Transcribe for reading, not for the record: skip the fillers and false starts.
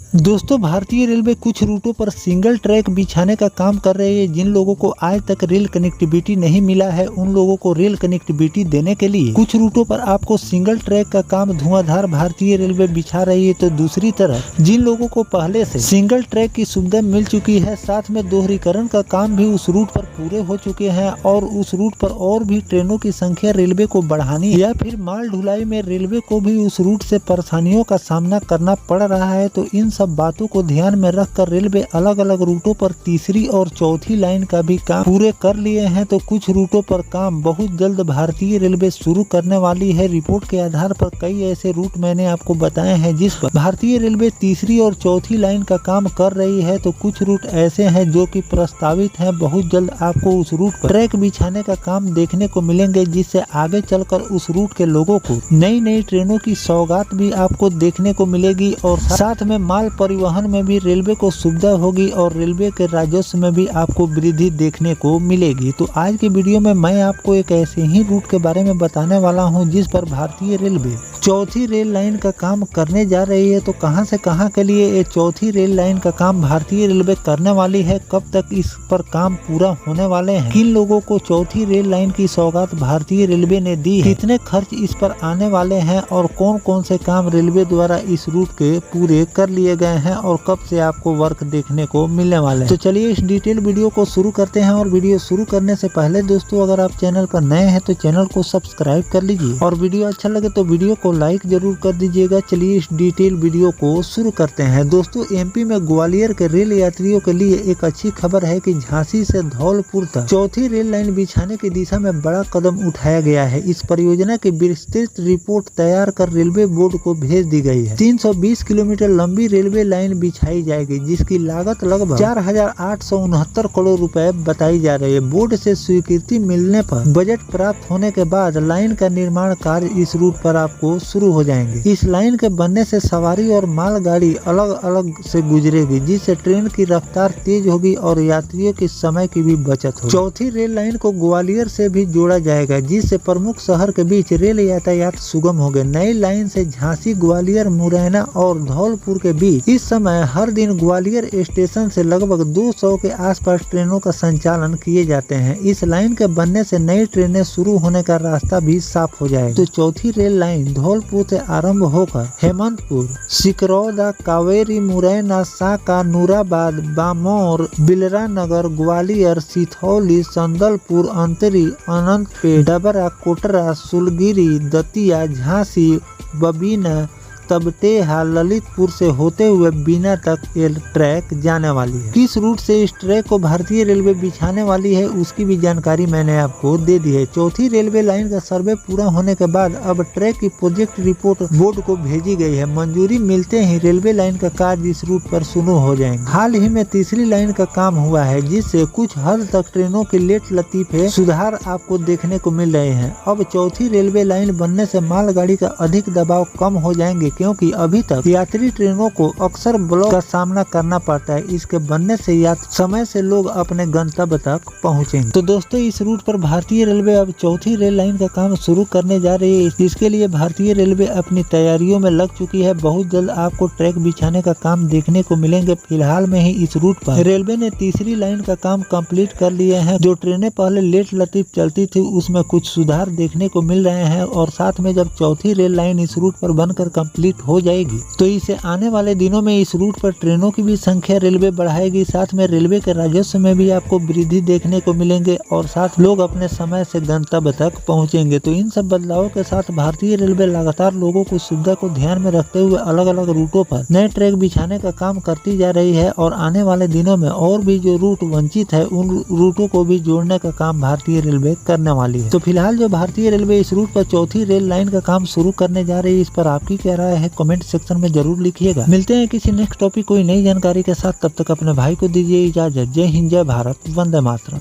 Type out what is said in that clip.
दोस्तों, भारतीय रेलवे कुछ रूटों पर सिंगल ट्रैक बिछाने का काम कर रही है। जिन लोगों को आज तक रेल कनेक्टिविटी नहीं मिला है, उन लोगों को रेल कनेक्टिविटी देने के लिए कुछ रूटों पर आपको सिंगल ट्रैक का काम धुआंधार भारतीय रेलवे बिछा रही है। तो दूसरी तरफ जिन लोगों को पहले से सिंगल ट्रैक की सुविधा मिल चुकी है, साथ में दोहरीकरण का काम भी उस रूट पर पूरे हो चुके हैं और उस रूट पर और भी ट्रेनों की संख्या रेलवे को बढ़ानी या फिर माल ढुलाई में रेलवे को भी उस रूट से परेशानियों का सामना करना पड़ रहा है। तो इन सब बातों को ध्यान में रखकर रेलवे अलग अलग रूटों पर तीसरी और चौथी लाइन का भी काम पूरे कर लिए हैं। तो कुछ रूटों पर काम बहुत जल्द भारतीय रेलवे शुरू करने वाली है। रिपोर्ट के आधार पर कई ऐसे रूट मैंने आपको बताए हैं जिस पर भारतीय रेलवे तीसरी और चौथी लाइन का काम कर रही है। तो कुछ रूट ऐसे हैं जो कि प्रस्तावित हैं। बहुत जल्द आपको उस रूट पर ट्रैक बिछाने का काम देखने को मिलेंगे, जिससे आगे चलकर उस रूट के लोगों को नई नई ट्रेनों की सौगात भी आपको देखने को मिलेगी और साथ में माल परिवहन में भी रेलवे को सुविधा होगी और रेलवे के राजस्व में भी आपको वृद्धि देखने को मिलेगी। तो आज के वीडियो में मैं आपको एक ऐसे ही रूट के बारे में बताने वाला हूं जिस पर भारतीय रेलवे चौथी रेल लाइन का काम करने जा रही है। तो कहां से कहां के लिए ये चौथी रेल लाइन का काम भारतीय रेलवे करने वाली है, कब तक इस पर काम पूरा होने वाले हैं, किन लोगों को चौथी रेल लाइन की सौगात भारतीय रेलवे ने दी है, कितने खर्च इस पर आने वाले हैं और कौन कौन से काम रेलवे द्वारा इस रूट के पूरे कर लिए गए हैं और कब से आपको वर्क देखने को मिलने वाले हैं। तो चलिए इस डिटेल वीडियो को शुरू करते हैं। और वीडियो शुरू करने से पहले दोस्तों, अगर आप चैनल पर नए हैं तो चैनल को सब्सक्राइब कर लीजिए और वीडियो अच्छा लगे तो वीडियो को लाइक जरूर कर दीजिएगा। चलिए इस डिटेल वीडियो को शुरू करते हैं। दोस्तों, एमपी में ग्वालियर के रेल यात्रियों के लिए एक अच्छी खबर है कि झांसी से धौलपुर तक चौथी रेल लाइन बिछाने की दिशा में बड़ा कदम उठाया गया है। इस परियोजना की विस्तृत रिपोर्ट तैयार कर रेलवे बोर्ड को भेज दी गई है। 320 किलोमीटर लंबी रेलवे लाइन बिछाई जाएगी, जिसकी लागत लगभग 4,869 करोड़ रुपए बताई जा रही है। बोर्ड से स्वीकृति मिलने पर बजट प्राप्त होने के बाद लाइन का निर्माण कार्य इस रूट पर आपको शुरू हो जाएंगे। इस लाइन के बनने से सवारी और मालगाड़ी अलग अलग से गुजरेगी, जिससे ट्रेन की रफ्तार तेज होगी और यात्रियों के समय की भी बचत होगी। चौथी रेल लाइन को ग्वालियर से भी जोड़ा जाएगा, जिससे प्रमुख शहर के बीच रेल यातायात सुगम होगा। नई लाइन से झांसी, ग्वालियर, मुरैना और धौलपुर के बीच इस समय हर दिन ग्वालियर स्टेशन से लगभग 200 के आसपास ट्रेनों का संचालन किए जाते हैं। इस लाइन के बनने से नई ट्रेनें शुरू होने का रास्ता भी साफ हो जाएगा। तो चौथी रेल लाइन धौलपुर से आरंभ होकर हेमंतपुर, सिकरौदा, कावेरी, मुरैना, साका, नूराबाद, बामौर, बिलरा नगर, ग्वालियर, सिथौली, संदलपुर, अंतरी, अनंतपेट, डबरा, कोटरा, सुलगिरी, दतिया, झांसी, बबीना, तबतेहा, ललितपुर से होते हुए बीना तक ये ट्रैक जाने वाली है। किस रूट से इस ट्रैक को भारतीय रेलवे बिछाने वाली है, उसकी भी जानकारी मैंने आपको दे दी है। चौथी रेलवे लाइन का सर्वे पूरा होने के बाद अब ट्रैक की प्रोजेक्ट रिपोर्ट बोर्ड को भेजी गई है। मंजूरी मिलते ही रेलवे लाइन का कार्य इस रूट पर शुरू हो जाएंगे। हाल ही में तीसरी लाइन का काम हुआ है, जिससे कुछ हद तक ट्रेनों के लेट लतीफे सुधार आपको देखने को मिल रहे हैं। अब चौथी रेलवे लाइन बनने से मालगाड़ी का अधिक दबाव कम हो जाएंगे, क्योंकि अभी तक यात्री ट्रेनों को अक्सर ब्लॉक का सामना करना पड़ता है। इसके बनने से समय से लोग अपने गंतव्य तक पहुंचेंगे। तो दोस्तों, इस रूट पर भारतीय रेलवे अब चौथी रेल लाइन का काम शुरू करने जा रही है। इसके लिए भारतीय रेलवे अपनी तैयारियों में लग चुकी है। बहुत जल्द आपको ट्रैक बिछाने का काम देखने को मिलेंगे। फिलहाल में ही इस रूट पर रेलवे ने तीसरी लाइन का काम कंप्लीट कर लिए हैं। जो ट्रेनें पहले लेट लतीफ चलती थी, उसमें कुछ सुधार देखने को मिल रहे हैं और साथ में जब चौथी रेल लाइन इस रूट पर बनकर कंप्लीट हो जाएगी, तो इसे आने वाले दिनों में इस रूट पर ट्रेनों की भी संख्या रेलवे बढ़ाएगी। साथ में रेलवे के राजस्व में भी आपको वृद्धि देखने को मिलेंगे और साथ लोग अपने समय से गंतव्य तक पहुंचेंगे। तो इन सब बदलावों के साथ भारतीय रेलवे लगातार लोगों को सुविधा को ध्यान में रखते हुए अलग अलग रूटों पर नए ट्रैक बिछाने का काम करती जा रही है और आने वाले दिनों में और भी जो रूट वंचित है, उन रूटों को भी जोड़ने का काम भारतीय रेलवे करने वाली है। तो फिलहाल जो भारतीय रेलवे इस रूट पर चौथी रेल लाइन का काम शुरू करने जा रही है, इस पर आपकी क्या राय है, कमेंट सेक्शन में जरूर लिखिएगा। मिलते हैं किसी नेक्स्ट टॉपिक कोई नई जानकारी के साथ। तब तक अपने भाई को दीजिए इजाजत। जय हिंद, जय भारत, वंदे मातरम।